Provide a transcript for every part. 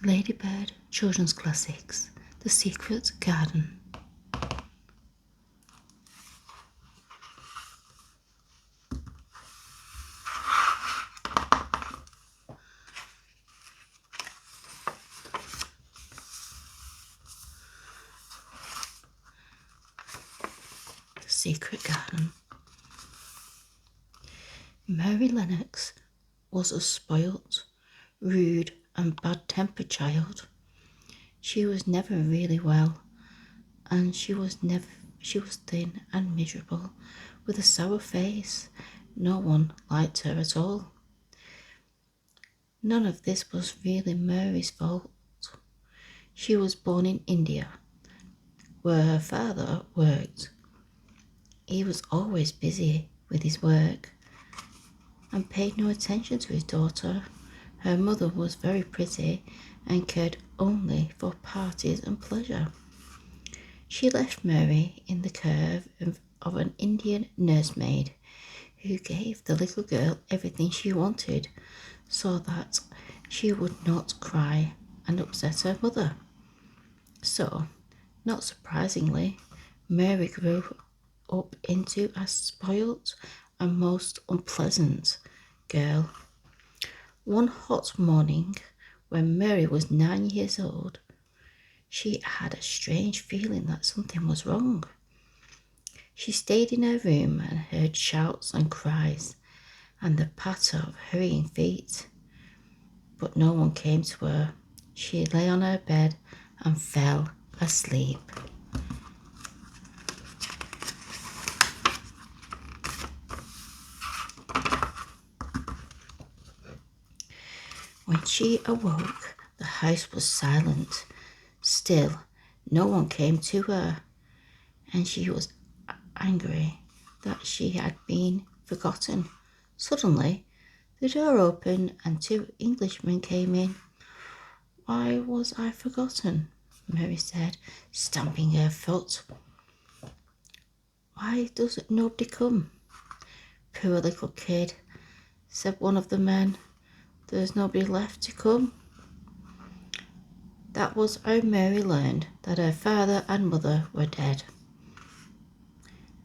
Ladybird Children's Classics, The Secret Garden. The Secret Garden. Mary Lennox was a spoilt, rude and bad-tempered child. She was never really well, and she was thin and miserable, with a sour face. No one liked her at all. None of this was really Mary's fault. She was born in India, where her father worked. He was always busy with his work and paid no attention to his daughter. Her mother was very pretty and cared only for parties and pleasure. She left Mary in the care of an Indian nursemaid who gave the little girl everything she wanted so that she would not cry and upset her mother. So, not surprisingly, Mary grew up into a spoilt and most unpleasant girl. One hot morning, when Mary was 9 years old, she had a strange feeling that something was wrong. She stayed in her room and heard shouts and cries and the patter of hurrying feet. But no one came to her. She lay on her bed and fell asleep. When she awoke, the house was silent. Still, no one came to her, and she was angry that she had been forgotten. Suddenly, the door opened and 2 Englishmen came in. "Why was I forgotten?" Mary said, stamping her foot. "Why doesn't nobody come?" "Poor little kid," said one of the men. "There's nobody left to come." That was how Mary learned that her father and mother were dead.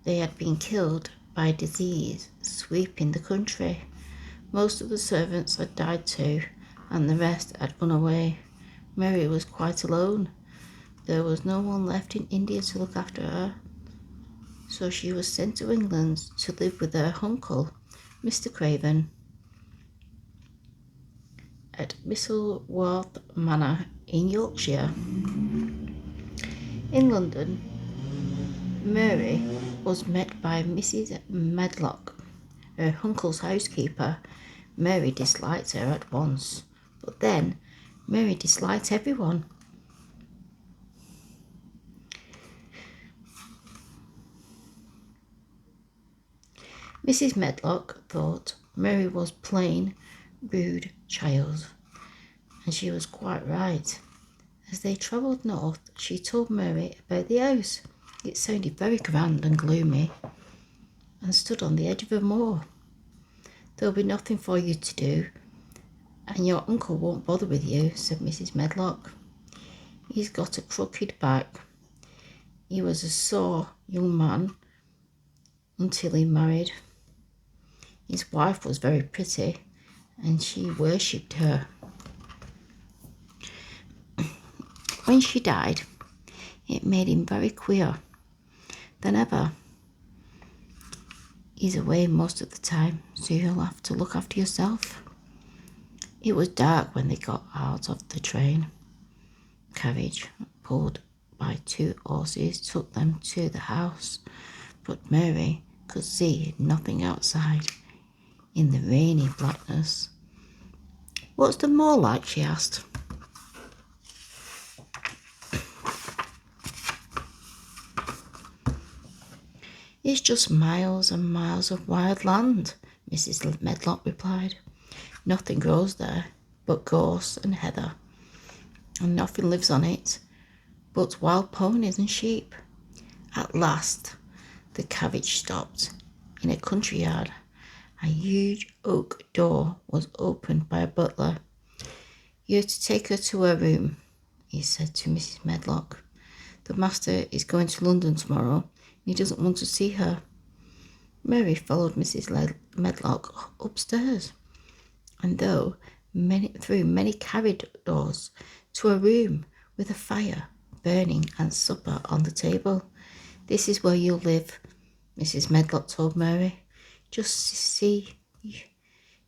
They had been killed by disease sweeping the country. Most of the servants had died too, and the rest had run away. Mary was quite alone. There was no one left in India to look after her. So she was sent to England to live with her uncle, Mr. Craven, at Misselworth Manor in Yorkshire. In London, Mary was met by Mrs. Medlock, her uncle's housekeeper. Mary disliked her at once, but then Mary disliked everyone. Mrs. Medlock thought Mary was plain, rude child, and she was quite right. As they travelled north, she told Mary about the house. It sounded very grand and gloomy and stood on the edge of a moor. "There'll be nothing for you to do, and your uncle won't bother with you," said Mrs. Medlock. "He's got a crooked back. He was a sore young man until he married. His wife was very pretty, and she worshipped her. When she died, it made him very queer than ever. He's away most of the time, so you'll have to look after yourself." It was dark when they got out of the train. Carriage pulled by 2 horses took them to the house, but Mary could see nothing outside in the rainy blackness. "What's the moor like?" she asked. "It's just miles and miles of wild land," Mrs. Medlock replied. "Nothing grows there but gorse and heather, and nothing lives on it but wild ponies and sheep." At last, the carriage stopped in a country yard. A huge oak door was opened by a butler. You're to take her to her room, he said to Mrs. Medlock. The master is going to London tomorrow, and he doesn't want to see her. Mary followed Mrs. Medlock upstairs, and through many corridors to a room with a fire burning and supper on the table. This is where you'll live, Mrs. Medlock told Mary. Just see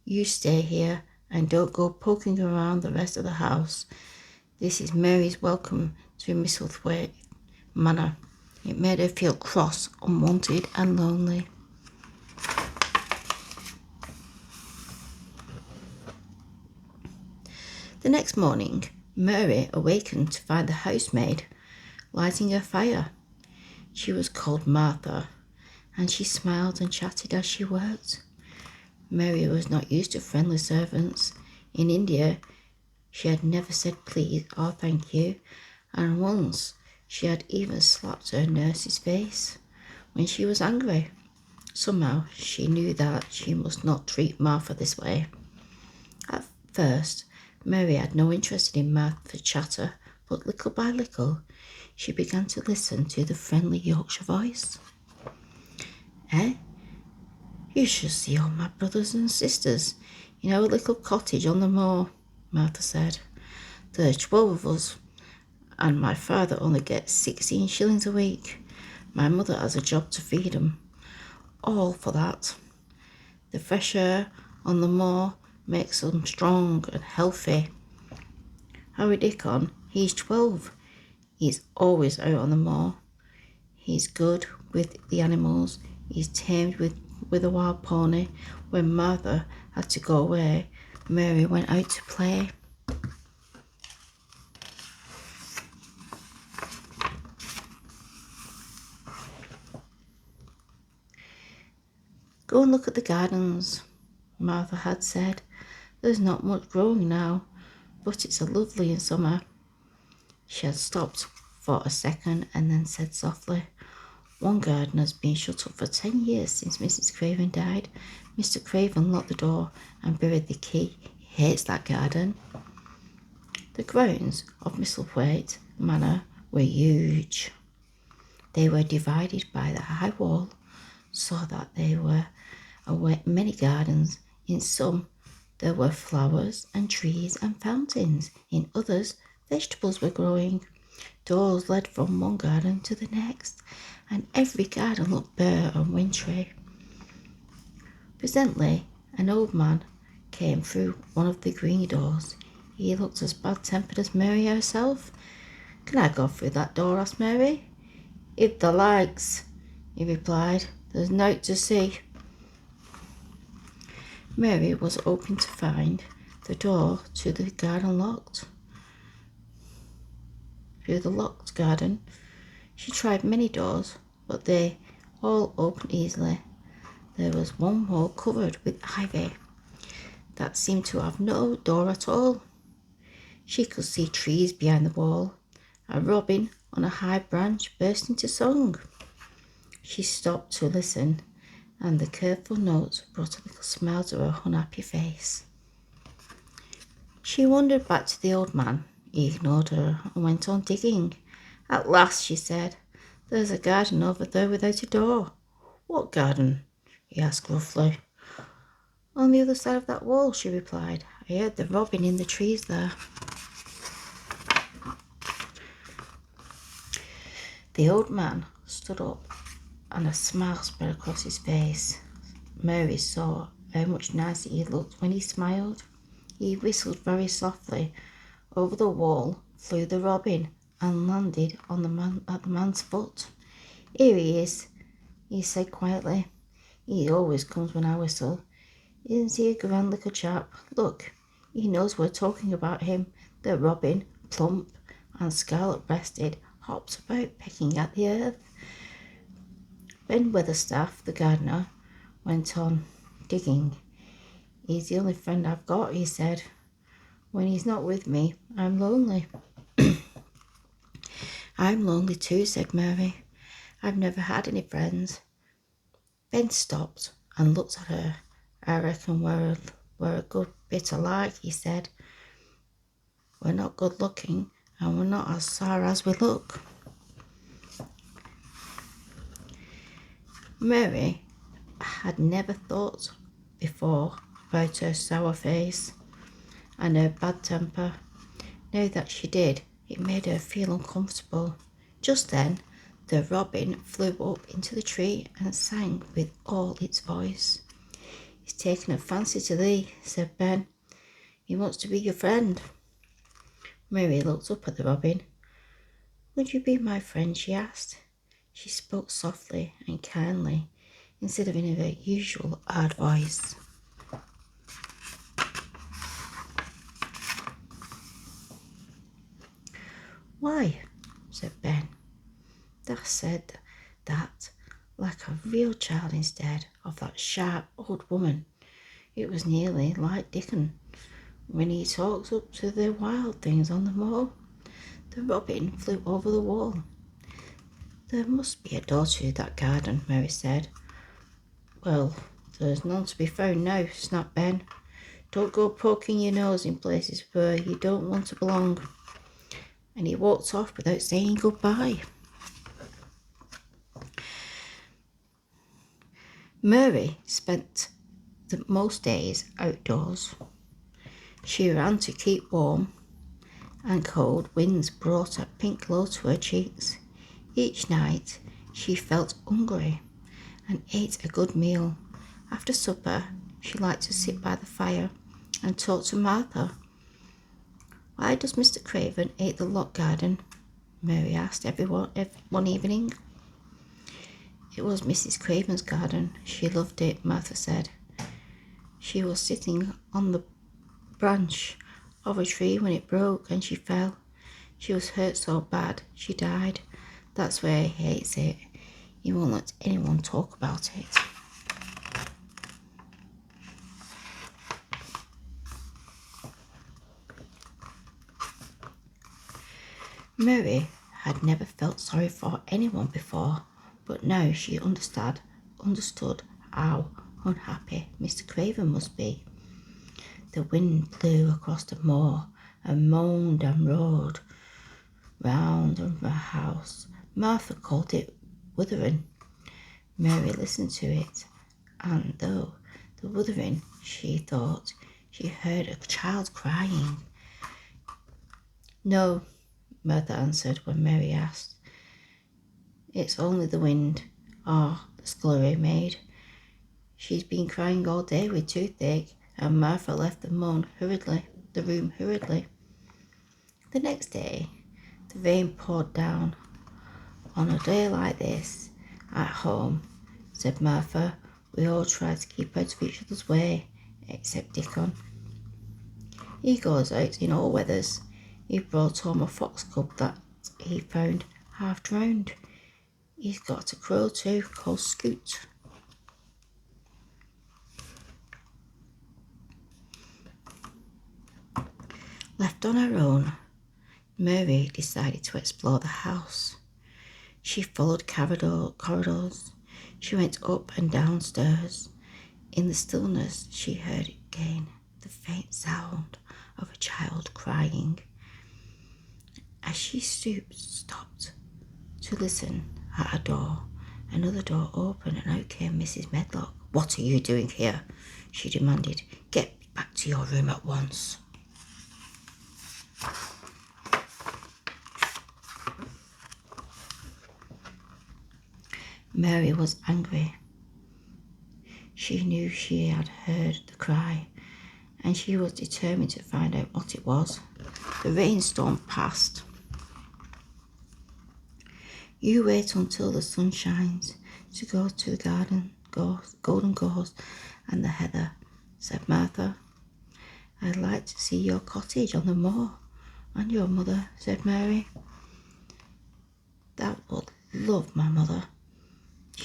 you stay here and don't go poking around the rest of the house. This is Mary's welcome to Misselthwaite Manor. It made her feel cross, unwanted and lonely. The next morning, Mary awakened to find the housemaid lighting her fire. She was called Martha, and she smiled and chatted as she worked. Mary was not used to friendly servants. In India, she had never said please or thank you, and once she had even slapped her nurse's face when she was angry. Somehow she knew that she must not treat Martha this way. At first, Mary had no interest in Martha's chatter, but little by little, she began to listen to the friendly Yorkshire voice. You should see all my brothers and sisters in our little cottage on the moor, Martha said. There are 12 of us, and my father only gets 16 shillings a week. My mother has a job to feed 'em. All for that. The fresh air on the moor makes them strong and healthy. Harry Dickon, he's 12. He's always out on the moor. He's good with the animals. He's tamed with a wild pony. When Martha had to go away, Mary went out to play. Go and look at the gardens, Martha had said. There's not much growing now, but it's lovely in summer. She had stopped for a second and then said softly, One garden has been shut up for 10 years since Mrs. Craven died. Mr. Craven locked the door and buried the key. He hates that garden. The grounds of Misselthwaite Manor were huge. They were divided by the high wall, so that there were many gardens. In some, there were flowers and trees and fountains. In others, vegetables were growing. Doors led from one garden to the next, and every garden looked bare and wintry. Presently, an old man came through one of the green doors. He looked as bad-tempered as Mary herself. Can I go through that door? Asked Mary. If the likes, he replied. There's nought to see. Mary was hoping to find the door to the garden locked. Through the locked garden, she tried many doors, but they all opened easily. There was one wall covered with ivy that seemed to have no door at all. She could see trees behind the wall. A robin on a high branch burst into song. She stopped to listen, and the careful notes brought a little smile to her unhappy face. She wandered back to the old man. He ignored her and went on digging. At last, she said, There's a garden over there without a door. What garden? He asked gruffly. On the other side of that wall, she replied. I heard the robin in the trees there. The old man stood up, and a smile spread across his face. Mary saw how much nicer he looked when he smiled. He whistled very softly. Over the wall flew the robin and landed on at the man's foot. Here he is, he said quietly. He always comes when I whistle. Isn't he a grand little chap? Look, he knows we're talking about him. The robin, plump and scarlet-breasted, hops about pecking at the earth. Ben Weatherstaff, the gardener, went on digging. He's the only friend I've got, he said. When he's not with me, I'm lonely. I'm lonely too, said Mary. I've never had any friends. Ben stopped and looked at her. I reckon we're a good bit alike, he said. We're not good looking and we're not as sour as we look. Mary had never thought before about her sour face and her bad temper. Now that she did, it made her feel uncomfortable. Just then, the robin flew up into the tree and sang with all its voice. "He's taken a fancy to thee," said Ben. "He wants to be your friend." Mary looked up at the robin. "Would you be my friend?" she asked. She spoke softly and kindly, instead of in her usual hard voice. "Why?" said Ben. Thou said that like a real child instead of that sharp old woman. It was nearly like Dickon when he talks up to the wild things on the moor. The robin flew over the wall. "There must be a door to that garden," Mary said. "Well, there's none to be found now," snapped Ben. "Don't go poking your nose in places where you don't want to belong." And he walked off without saying goodbye. Mary spent the most days outdoors. She ran to keep warm, and cold winds brought a pink glow to her cheeks. Each night she felt hungry and ate a good meal. After supper, she liked to sit by the fire and talk to Martha. "Why does Mr. Craven hate the lock garden?" Mary asked one evening. "It was Mrs. Craven's garden. She loved it," Martha said. "She was sitting on the branch of a tree when it broke and she fell. She was hurt so bad she died. That's why he hates it. He won't let anyone talk about it." Mary had never felt sorry for anyone before, but now she understood how unhappy Mr. Craven must be. The wind blew across the moor and moaned and roared round the house. Martha called it wuthering. Mary listened to it, and though the wuthering, she thought she heard a child crying. "No," Martha answered when Mary asked. "It's only the wind, or the scullery maid. She's been crying all day with toothache," and Martha left the room hurriedly. The next day, the rain poured down. "On a day like this, at home," said Martha, "we all try to keep out of each other's way, except Dickon. He goes out in all weathers. He brought home a fox cub that he found half drowned. He's got a crow too, called Scoot." Left on her own, Mary decided to explore the house. She followed corridors. She went up and down stairs. In the stillness, she heard again the faint sound of a child crying. As she stopped to listen at a door, another door opened and out came Mrs. Medlock. "What are you doing here?" she demanded. "Get back to your room at once." Mary was angry. She knew she had heard the cry, and she was determined to find out what it was. The rainstorm passed. "You wait until the sun shines to go to the garden, golden gorse and the heather," said Martha. "I'd like to see your cottage on the moor, and your mother," said Mary. "That would love my mother,"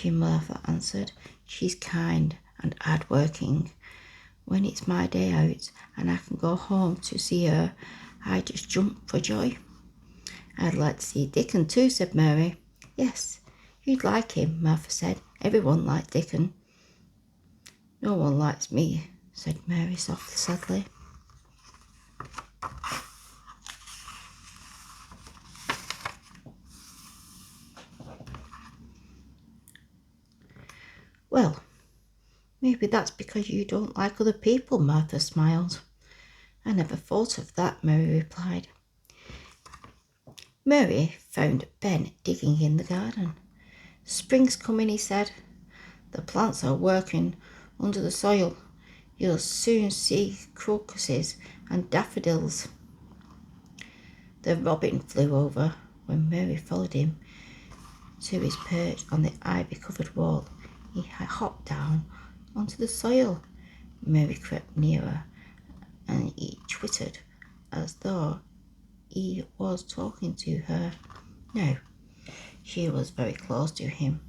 Martha answered. "She's kind and hard-working. When it's my day out and I can go home to see her, I just jump for joy." "I'd like to see Dickon too," said Mary. "Yes, you'd like him," Martha said. "Everyone likes Dickon." "No one likes me," said Mary sadly. Maybe that's because you don't like other people, Martha smiled. I never thought of that, Mary replied. Mary found Ben digging in the garden. Spring's coming, he said. The plants are working under the soil. You'll soon see crocuses and daffodils. The robin flew over when Mary followed him to his perch on the ivy-covered wall. He hopped down onto the soil. Mary crept nearer and he twittered as though he was talking to her. No, she was very close to him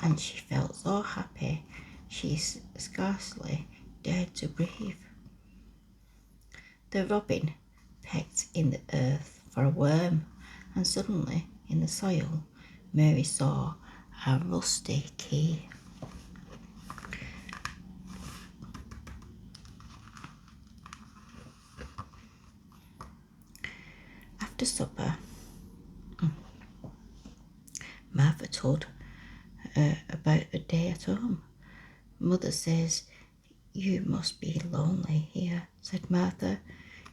and she felt so happy she scarcely dared to breathe. The robin pecked in the earth for a worm, and suddenly in the soil Mary saw a rusty key. After supper, Martha told her about her day at home. Mother says you must be lonely here, said Martha.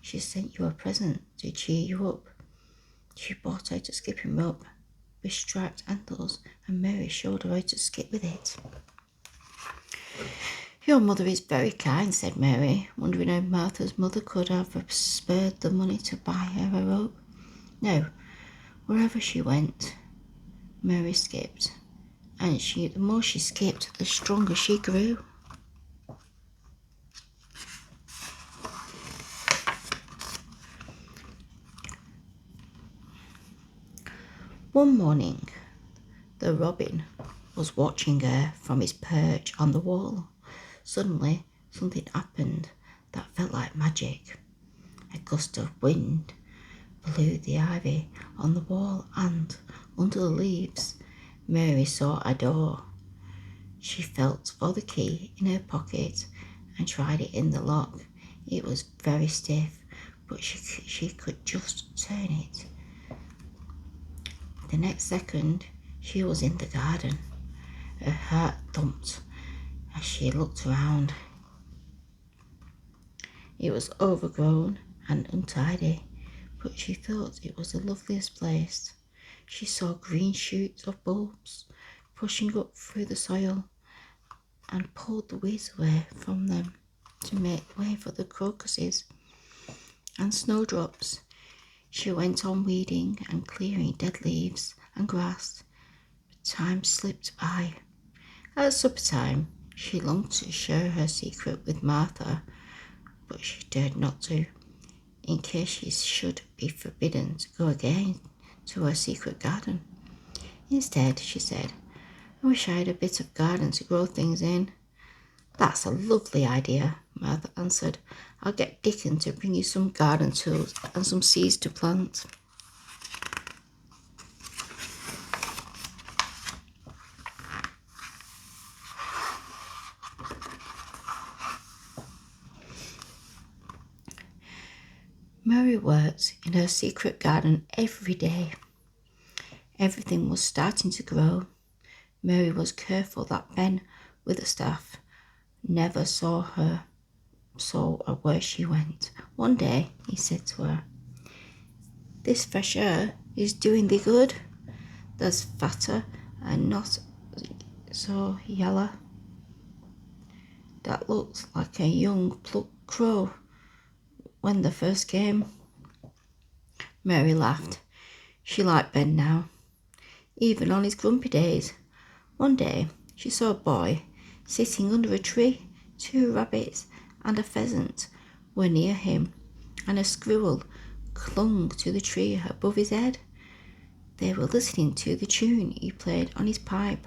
She sent you a present to cheer you up. She brought out a skipping rope with striped handles, and Mary showed her how to skip with it. Your mother is very kind, said Mary, wondering how Martha's mother could have spared the money to buy her a rope. No, wherever she went, Mary skipped, and the more she skipped, the stronger she grew. One morning, the robin was watching her from his perch on the wall. Suddenly, something happened that felt like magic. A gust of wind blew the ivy on the wall, and under the leaves, Mary saw a door. She felt for the key in her pocket and tried it in the lock. It was very stiff, but she could just turn it. The next second, she was in the garden. Her heart thumped as she looked around. It was overgrown and untidy, but she thought it was the loveliest place. She saw green shoots of bulbs pushing up through the soil and pulled the weeds away from them to make way for the crocuses and snowdrops. She went on weeding and clearing dead leaves and grass. But time slipped by. At supper time, she longed to share her secret with Martha, but she dared not to, in case she should be forbidden to go again to her secret garden. Instead, she said, I wish I had a bit of garden to grow things in. That's a lovely idea, Martha answered. I'll get Dickon to bring you some garden tools and some seeds to plant. Mary worked in her secret garden every day. Everything was starting to grow. Mary was careful that Ben Witherstaff never saw her where she went. One day he said to her, This fresh air is doing thee good. There's fatter and not so yellow. That looked like a young plucked crow when they first came. Mary laughed. She liked Ben now, even on his grumpy days. One day she saw a boy sitting under a tree. 2 rabbits and a pheasant were near him, and a squirrel clung to the tree above his head. They were listening to the tune he played on his pipe.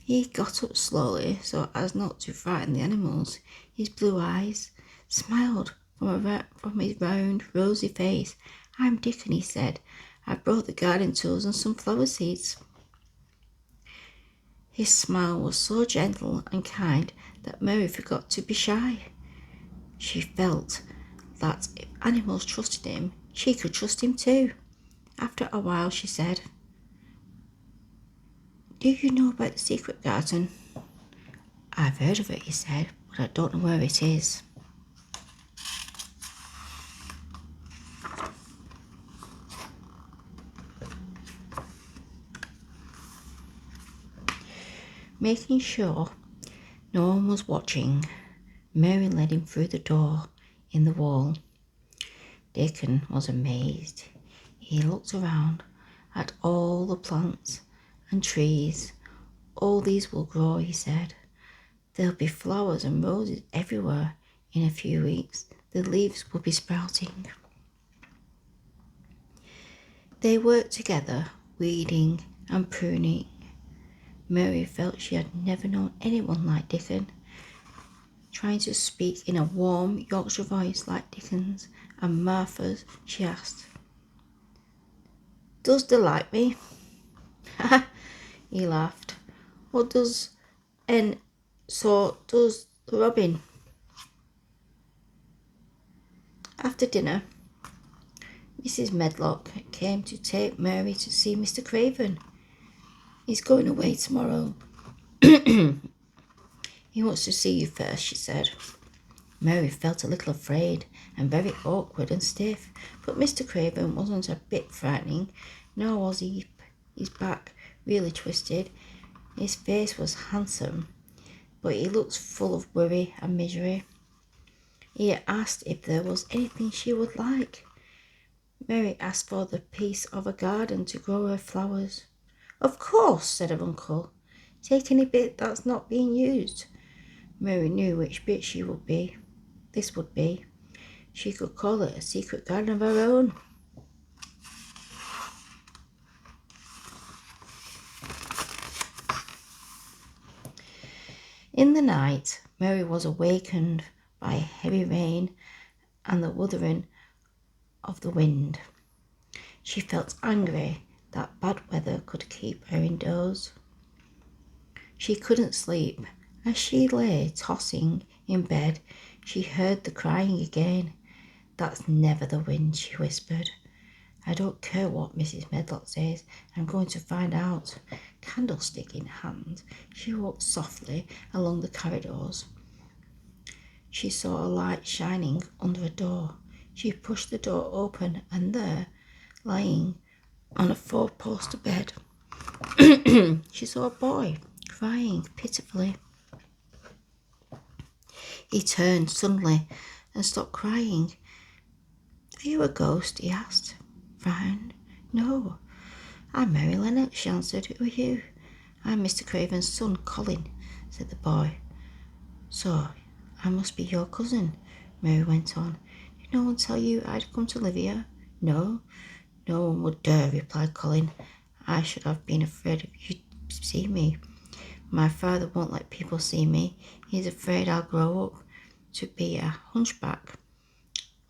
He got up slowly so as not to frighten the animals. His blue eyes smiled from his round, rosy face. I'm Dickon, he said. I've brought the garden tools and some flower seeds. His smile was so gentle and kind that Mary forgot to be shy. She felt that if animals trusted him, she could trust him too. After a while, she said, Do you know about the secret garden? I've heard of it, he said, but I don't know where it is. Making sure no one was watching, Mary led him through the door in the wall. Dickon was amazed. He looked around at all the plants and trees. All these will grow, he said. There'll be flowers and roses everywhere in a few weeks. The leaves will be sprouting. They worked together, weeding and pruning. Mary felt she had never known anyone like Dickon. Trying to speak in a warm Yorkshire voice like Dickon's and Martha's, she asked, "Does they like me?" He laughed. "What does, and so does the robin." After dinner, Mrs. Medlock came to take Mary to see Mr. Craven. "He's going away tomorrow." "He wants to see you first," she said. Mary felt a little afraid and very awkward and stiff, but Mr. Craven wasn't a bit frightening, nor was he. His back really twisted. His face was handsome, but he looked full of worry and misery. He asked if there was anything she would like. Mary asked for the piece of a garden to grow her flowers. "Of course," said her uncle. "Take any bit that's not being used." Mary knew which bit this would be. She could call it a secret garden of her own. In the night, Mary was awakened by heavy rain and the wuthering of the wind. She felt angry that bad weather could keep her indoors. She couldn't sleep. As she lay tossing in bed, she heard the crying again. "That's never the wind," she whispered. "I don't care what Mrs. Medlock says, I'm going to find out." Candlestick in hand, she walked softly along the corridors. She saw a light shining under a door. She pushed the door open, and there, lying on a four-poster bed, she saw a boy crying pitifully. He turned suddenly and stopped crying. "Are you a ghost?" he asked, frightened. "No, I'm Mary Lennox," she answered. "Who are you?" "I'm Mr. Craven's son, Colin," said the boy. "So I must be your cousin," Mary went on. "Did no one tell you I'd come to live here?" "No, no one would dare," replied Colin. "I should have been afraid if you'd see me. My father won't let people see me. He's afraid I'll grow up to be a hunchback.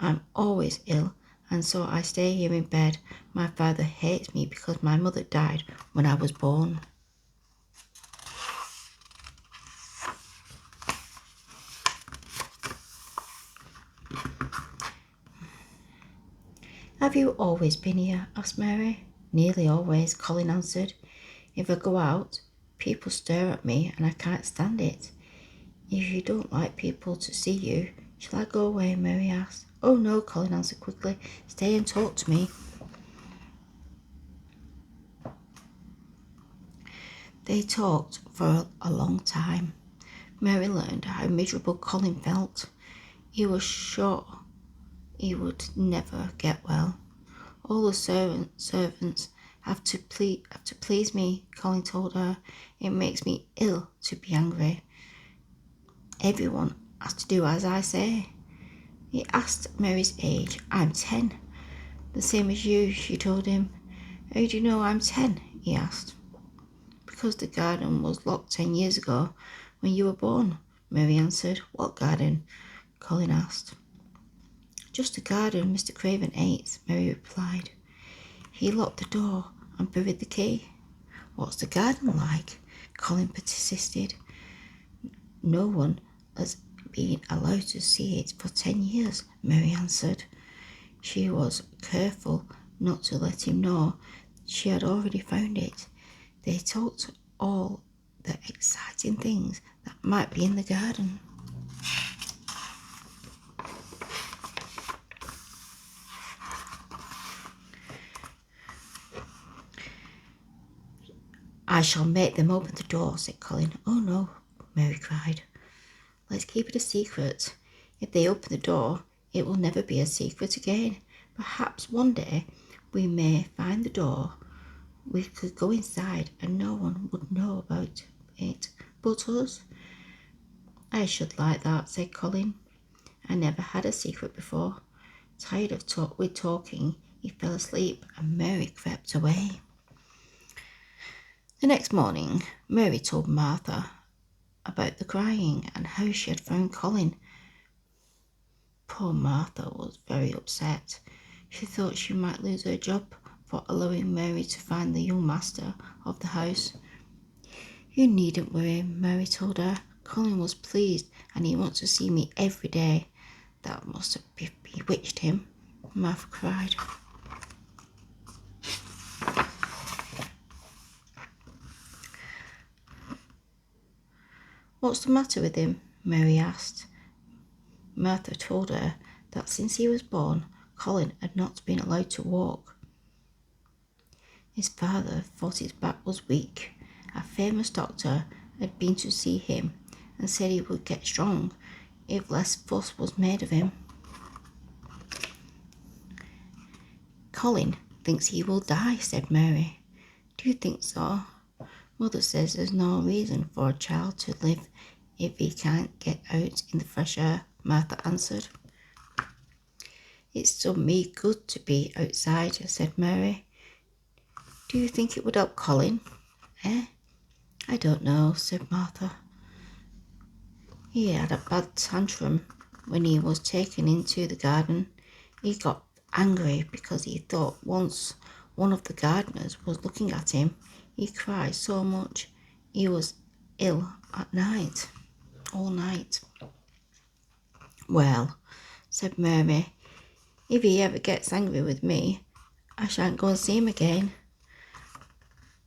I'm always ill, and so I stay here in bed. My father hates me because my mother died when I was born." "Have you always been here?" asked Mary. "Nearly always," Colin answered. "If I go out, people stare at me and I can't stand it." "If you don't like people to see you, shall I go away?" Mary asked. "Oh no," Colin answered quickly. "Stay and talk to me." They talked for a long time. Mary learned how miserable Colin felt. He was sure he would never get well. "All the servants have to please me," Colin told her. "It makes me ill to be angry. Everyone has to do as I say." He asked Mary's age. "I'm 10. "The same as you," she told him. "How do you know I'm 10? he asked. "Because the garden was locked 10 years ago when you were born," Mary answered. "What garden?" Colin asked. "Just the garden Mr. Craven hates," Mary replied. "He locked the door and buried the key." "What's the garden like?" Colin persisted. "No one has been allowed to see it for 10 years, Mary answered. She was careful not to let him know she had already found it. They talked all the exciting things that might be in the garden. I shall make them open the door, said Colin. Oh no, Mary cried. Let's keep it a secret. If they open the door, it will never be a secret again. Perhaps one day we may find the door. We could go inside and no one would know about it but us. I should like that, said Colin. I never had a secret before. Tired of talking, he fell asleep and Mary crept away. The next morning, Mary told Martha about the crying and how she had found Colin. Poor Martha was very upset. She thought she might lose her job for allowing Mary to find the young master of the house. You needn't worry, Mary told her. Colin was pleased and he wants to see me every day. That must have bewitched him, Martha cried. What's the matter with him? Mary asked. Martha told her that since he was born, Colin had not been allowed to walk. His father thought his back was weak. A famous doctor had been to see him and said he would get strong if less fuss was made of him. Colin thinks he will die, said Mary. Do you think so? Mother says there's no reason for a child to live if he can't get out in the fresh air, Martha answered. It's done me good to be outside, said Mary. Do you think it would help Colin? I don't know, said Martha. He had a bad tantrum when he was taken into the garden. He got angry because he thought once one of the gardeners was looking at him. He cried so much he was ill at night, all night. Well, said Mary, if he ever gets angry with me, I shan't go and see him again.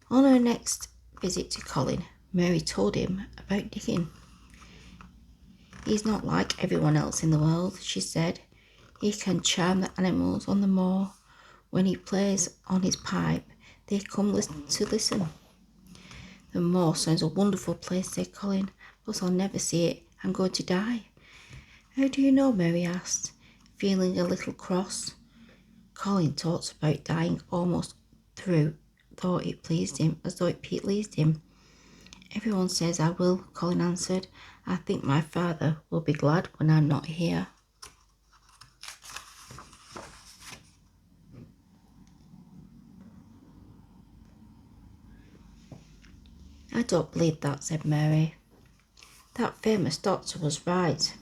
On her next visit to Colin, Mary told him about Dickon. He's not like everyone else in the world, she said. He can charm the animals on the moor. When he plays on his pipe, they come to listen. The moor sounds a wonderful place, said Colin, but I'll never see it. I'm going to die. How do you know? Mary asked, feeling a little cross. Colin talks about dying almost through, though it pleased him. Everyone says I will, Colin answered. I think my father will be glad when I'm not here. I don't believe that, said Mary. That famous doctor was right.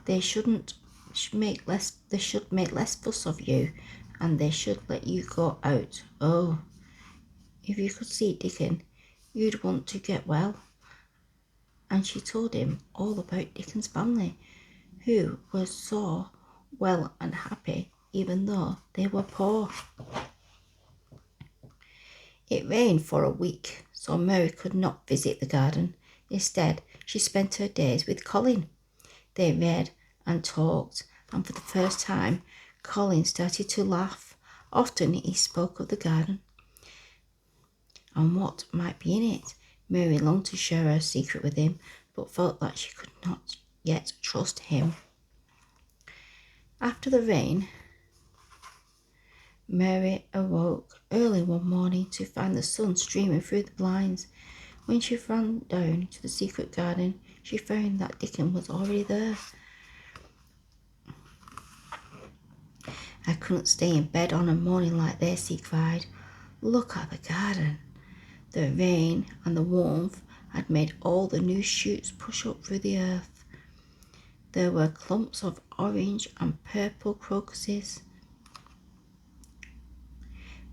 They should make less fuss of you, and they should let you go out. Oh, if you could see Dickon, you'd want to get well. And she told him all about Dickon's family, who were so well and happy, even though they were poor. It rained for a week, so Mary could not visit the garden. Instead, she spent her days with Colin. They read and talked, and for the first time, Colin started to laugh. Often he spoke of the garden and what might be in it. Mary longed to share her secret with him, but felt that she could not yet trust him. After the rain, Mary awoke early one morning to find the sun streaming through the blinds. When she ran down to the secret garden, she found that Dickon was already there. I couldn't stay in bed on a morning like this, he cried. Look at the garden. The rain and the warmth had made all the new shoots push up through the earth. There were clumps of orange and purple crocuses.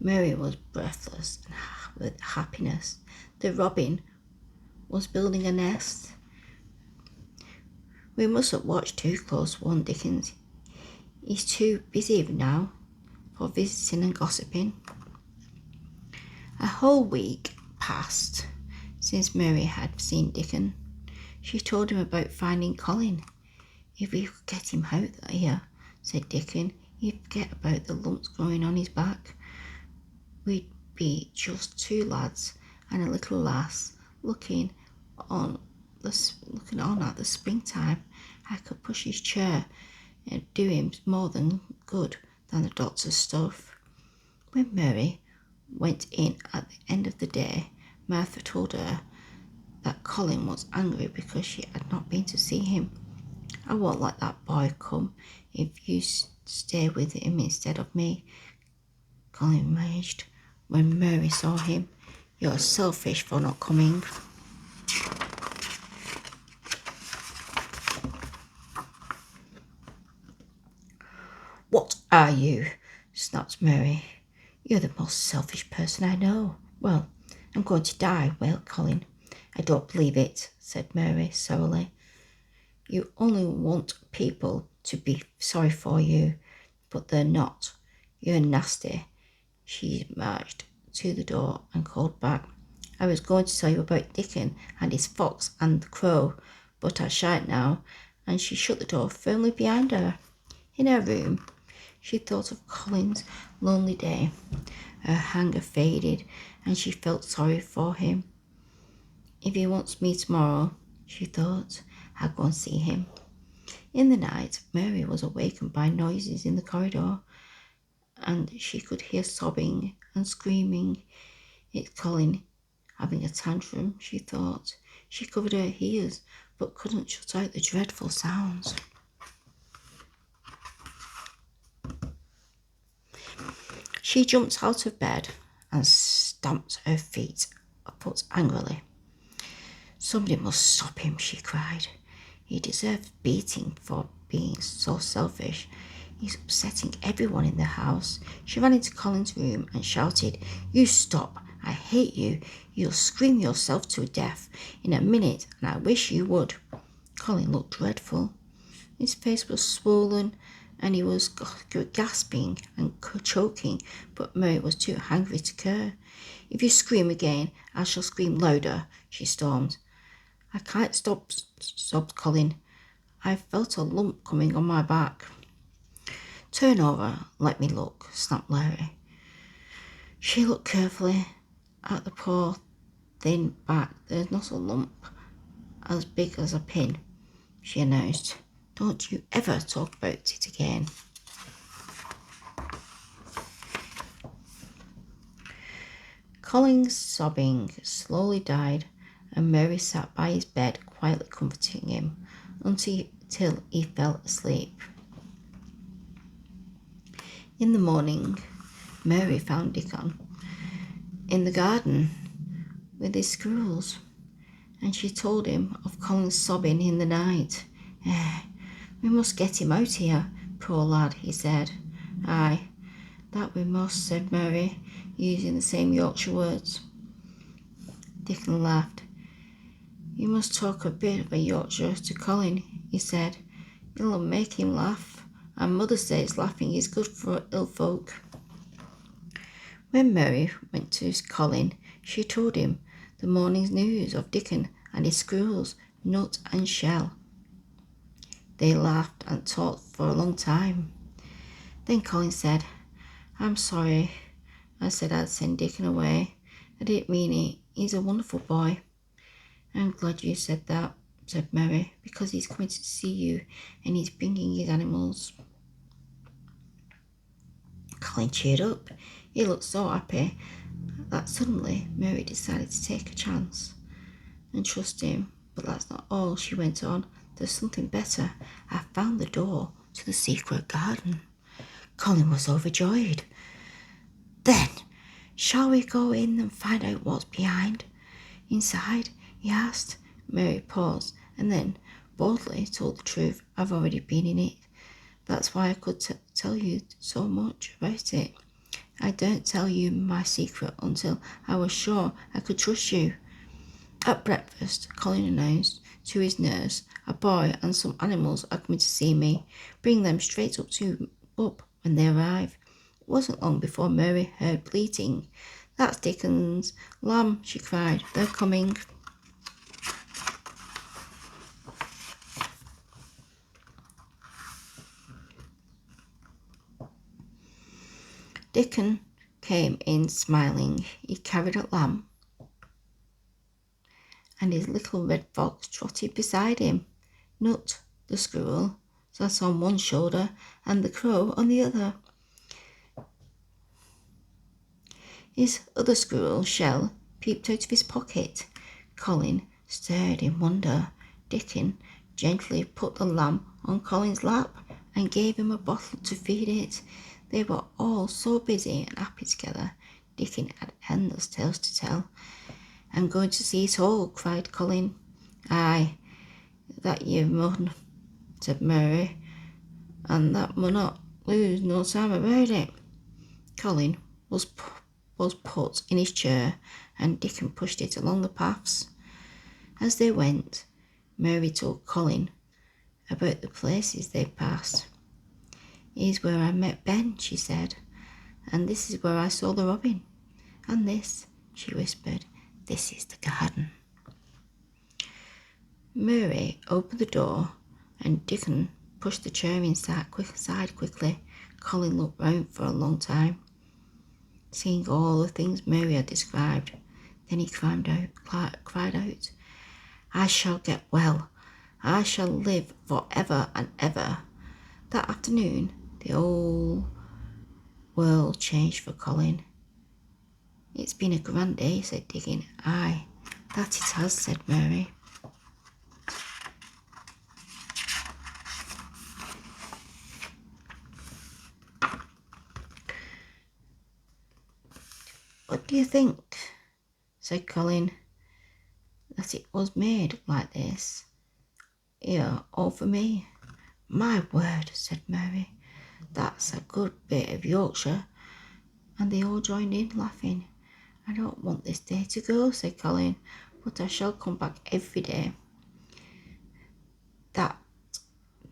Mary was breathless with happiness. The robin was building a nest. We mustn't watch too close, warned Dickon. He's too busy now for visiting and gossiping. A whole week passed. since Mary had seen Dickon. She told him about finding Colin. "If we could get him out here," said Dickon, "he'd forget about the lumps growing on his back. We'd be just two lads and a little lass looking on at the springtime. I could push his chair and do him more than good than the doctor's stuff." When Mary went in at the end of the day, Martha told her that Colin was angry because she had not been to see him. "I won't let that boy come if you stay with him instead of me," Colin raged when Mary saw him. "You're selfish for not coming." "What are you?" snapped Mary. "You're the most selfish person I know." "Well, I'm going to die," wailed Colin. "I don't believe it," said Mary sourly. "You only want people to be sorry for you, but they're not. You're nasty." She marched to the door and called back, "I was going to tell you about Dickon and his fox and the crow, but I shan't now," and she shut the door firmly behind her. In her room, she thought of Colin's lonely day. Her anger faded, and she felt sorry for him. "If he wants me tomorrow," she thought, "I'll go and see him." In the night, Mary was awakened by noises in the corridor, and she could hear sobbing and screaming. "It's Colin having a tantrum," she thought. She covered her ears, but couldn't shut out the dreadful sounds. She jumped out of bed and stamped her foot angrily. "Somebody must stop him," she cried. "He deserves beating for being so selfish. He's upsetting everyone in the house." She ran into Colin's room and shouted, "You stop! I hate you. You'll scream yourself to death in a minute, and I wish you would." Colin looked dreadful. His face was swollen, and he was gasping and choking, but Mary was too angry to care. "If you scream again, I shall scream louder," she stormed. "I can't stop," sobbed Colin. "I felt a lump coming on my back." "Turn over, let me look," snapped Larry. She looked carefully at the poor thin back. "There's not a lump as big as a pin," she announced. "Don't you ever talk about it again." Colin's sobbing slowly died, and Mary sat by his bed quietly comforting him until he fell asleep. In the morning, Mary found Dickon in the garden with his squirrels, and she told him of Colin's sobbing in the night. "We must get him out here, poor lad," he said. "Aye, that we must," said Mary, using the same Yorkshire words. Dickon laughed. "You must talk a bit of a Yorkshire to Colin," he said. "It'll make him laugh, and mother says laughing is good for ill folk." When Mary went to Colin, she told him the morning's news of Dickon and his squirrels, Nut and Shell. They laughed and talked for a long time. Then Colin said, "I'm sorry. I said I'd send Dickon away. I didn't mean it. He's a wonderful boy." "I'm glad you said that," said Mary, "because he's coming to see you and he's bringing his animals." Colin cheered up. He looked so happy that suddenly Mary decided to take a chance and trust him. "But that's not all," she went on. "There's something better. I found the door to the secret garden." Colin was overjoyed. "Then, shall we go in and find out what's inside?" he asked. Mary paused and then boldly told the truth. "I've already been in it. That's why I could tell you so much about it. I daren't tell you my secret until I was sure I could trust you." At breakfast, Colin announced to his nurse, "A boy and some animals are coming to see me. Bring them straight up when they arrive." It wasn't long before Mary heard bleating. "That's Dickon's lamb," she cried. "They're coming." Dickon came in smiling. He carried a lamb, and his little red fox trotted beside him. Nut, the squirrel, sat on one shoulder and the crow on the other. His other squirrel, Shell, peeped out of his pocket. Colin stared in wonder. Dickon gently put the lamb on Colin's lap and gave him a bottle to feed it. They were all so busy and happy together. Dickon had endless tales to tell. "I'm going to see it all," cried Colin. "Aye, that you mun," said Mary, "and that mun not lose no time about it." Colin was put in his chair, and Dickon pushed it along the paths. As they went, Mary told Colin about the places they passed. "Here's where I met Ben," she said, "and this is where I saw the robin. And this," she whispered, "this is the garden." Mary opened the door, and Dickon pushed the chair inside quickly. Colin looked round for a long time, seeing all the things Mary had described. Then he cried out, "I shall get well. I shall live for ever and ever." That afternoon, the whole world changed for Colin. "It's been a grand day," said Dickon. "Aye, that it has," said Mary. "What do you think," said Colin, "that it was made like this? Here, all for me." "My word," said Mary, "that's a good bit of Yorkshire." And they all joined in, laughing. "I don't want this day to go," said Colin, "but I shall come back every day." "That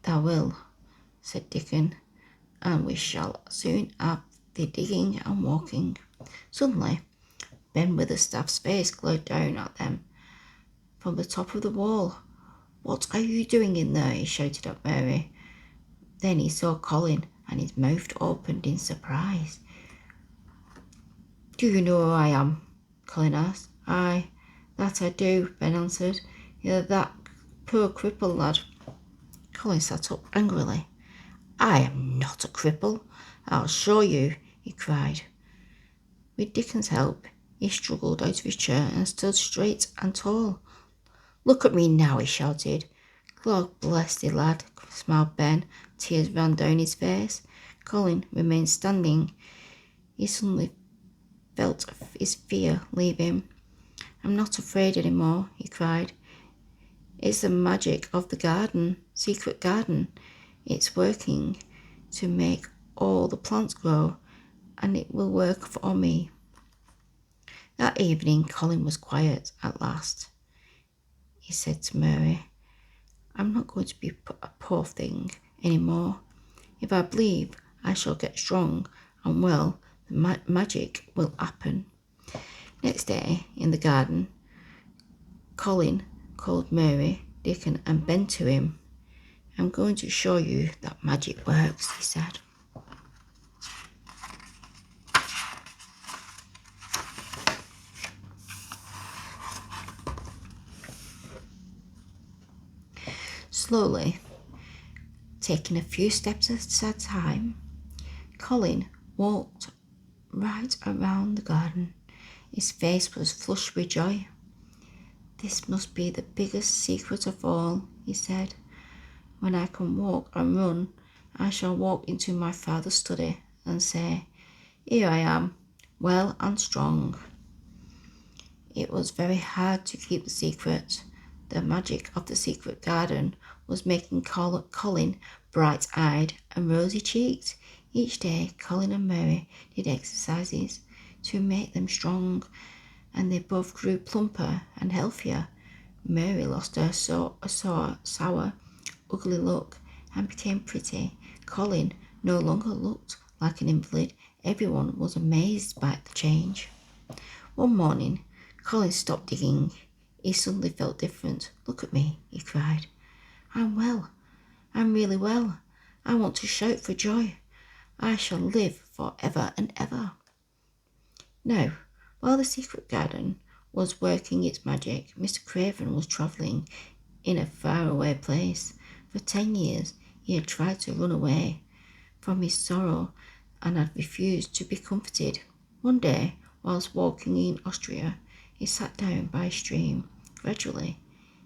thou will," said Dickon, "and we shall soon have the digging and walking." Suddenly, Ben Witherstaff's face glared down at them from the top of the wall. "What are you doing in there?" he shouted at Mary. Then he saw Colin, and his mouth opened in surprise. "Do you know who I am?" Colin asked. "Aye, that I do," Ben answered. "You're that poor cripple lad." Colin sat up angrily. "I am not a cripple. I'll show you," he cried. With Dickon's help, he struggled out of his chair and stood straight and tall. "Look at me now," he shouted. "God bless thee, lad," smiled Ben. Tears ran down his face. Colin remained standing. He suddenly felt his fear leave him. "I'm not afraid any more," he cried. "It's the magic of the secret garden. It's working to make all the plants grow, and it will work for me." That evening, Colin was quiet at last. He said to Mary, "I'm not going to be a poor thing any more. If I believe, I shall get strong, and well, the magic will happen." Next day, in the garden, Colin called Mary, Dickon and Ben to him. "I'm going to show you that magic works," he said. Slowly, taking a few steps at a time, Colin walked right around the garden. His face was flushed with joy. "This must be the biggest secret of all," he said. "When I can walk and run, I shall walk into my father's study and say, 'Here I am, well and strong.'" It was very hard to keep the secret. The magic of the secret garden was making Colin bright-eyed and rosy-cheeked. Each day, Colin and Mary did exercises to make them strong, and they both grew plumper and healthier. Mary lost her sour, ugly look and became pretty. Colin no longer looked like an invalid. Everyone was amazed by the change. One morning, Colin stopped digging. He suddenly felt different. "Look at me," he cried. "I'm well. I'm really well. I want to shout for joy. I shall live for ever and ever. Now, while the secret garden was working its magic, Mr. Craven was travelling in a faraway place. For 10 years he had tried to run away from his sorrow and had refused to be comforted. One day, whilst walking in Austria, he sat down by a stream. Gradually,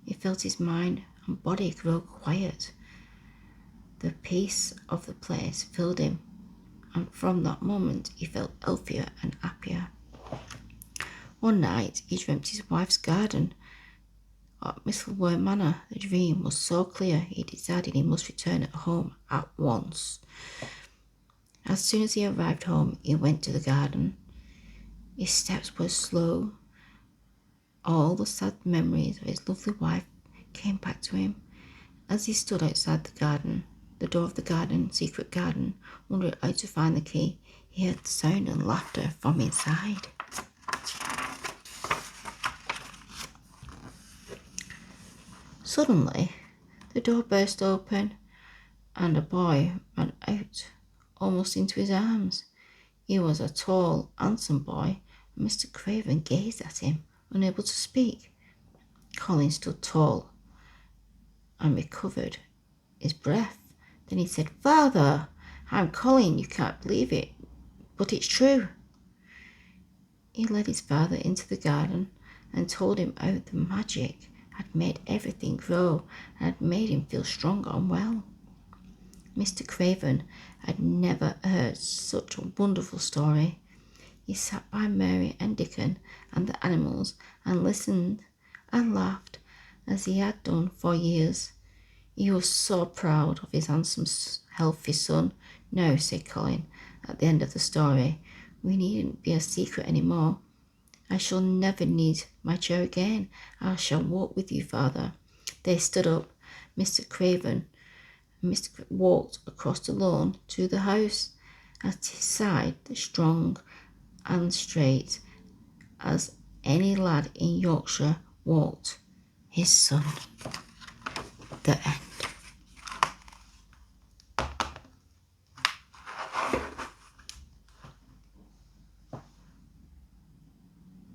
he felt his mind and body grow quiet. The peace of the place filled him, and from that moment he felt healthier and happier. One night he dreamt his wife's garden at Mistletoe Manor. The dream was so clear he decided he must return at home at once. As soon as he arrived home, he went to the garden. His steps were slow. All the sad memories of his lovely wife came back to him. As he stood outside the door of the secret garden, wondering how to find the key, he heard sound and laughter from inside. Suddenly, the door burst open and a boy ran out, almost into his arms. He was a tall, handsome boy, and Mr. Craven gazed at him, unable to speak. Colin stood tall and recovered his breath. Then he said, "Father, I'm Colin. You can't believe it, but it's true." He led his father into the garden and told him how the magic had made everything grow and had made him feel strong and well. Mr. Craven had never heard such a wonderful story. He sat by Mary and Dickon and the animals and listened and laughed as he had done for years. He was so proud of his handsome, healthy son. "Now," said Colin at the end of the story, "we needn't be a secret any more. I shall never need my chair again. I shall walk with you, Father." They stood up. Mr. Craven walked across the lawn to the house. At his side, the strong and straight as any lad in Yorkshire walked his son. The end.